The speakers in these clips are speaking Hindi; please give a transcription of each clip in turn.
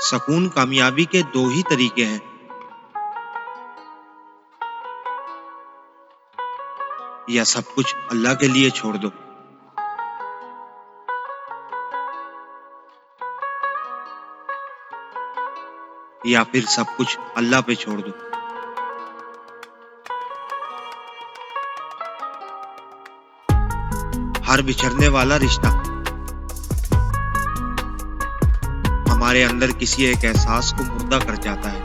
सुकून कामयाबी के दो ही तरीके हैं, या सब कुछ अल्लाह के लिए छोड़ दो, या फिर सब कुछ अल्लाह पे छोड़ दो। हर बिछड़ने वाला रिश्ता हमारे अंदर किसी एक एहसास को मुर्दा कर जाता है।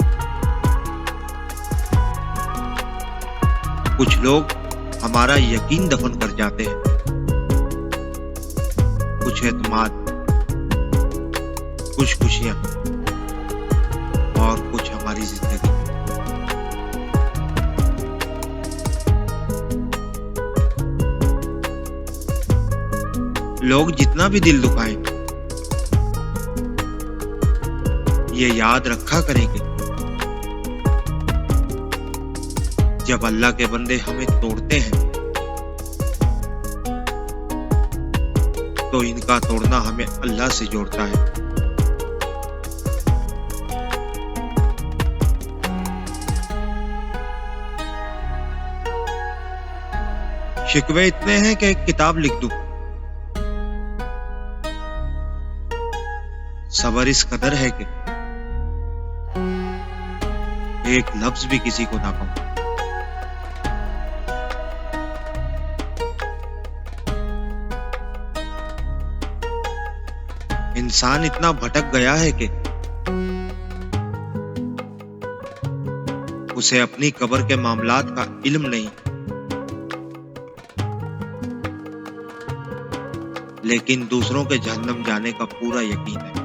कुछ लोग हमारा यकीन दफन कर जाते हैं, कुछ एतमाद, कुछ खुशियां और कुछ हमारी जिंदगी। लोग जितना भी दिल दुखाएं, ये याद रखा करेंगे, जब अल्लाह के बंदे हमें तोड़ते हैं तो इनका तोड़ना हमें अल्लाह से जोड़ता है। शिकवे इतने हैं कि एक किताब लिख दूं, सबर इस कदर है कि एक लफ्ज भी किसी को ना कहूं। इंसान इतना भटक गया है कि उसे अपनी कब्र के मामलात का इल्म नहीं, लेकिन दूसरों के जहन्नम जाने का पूरा यकीन है।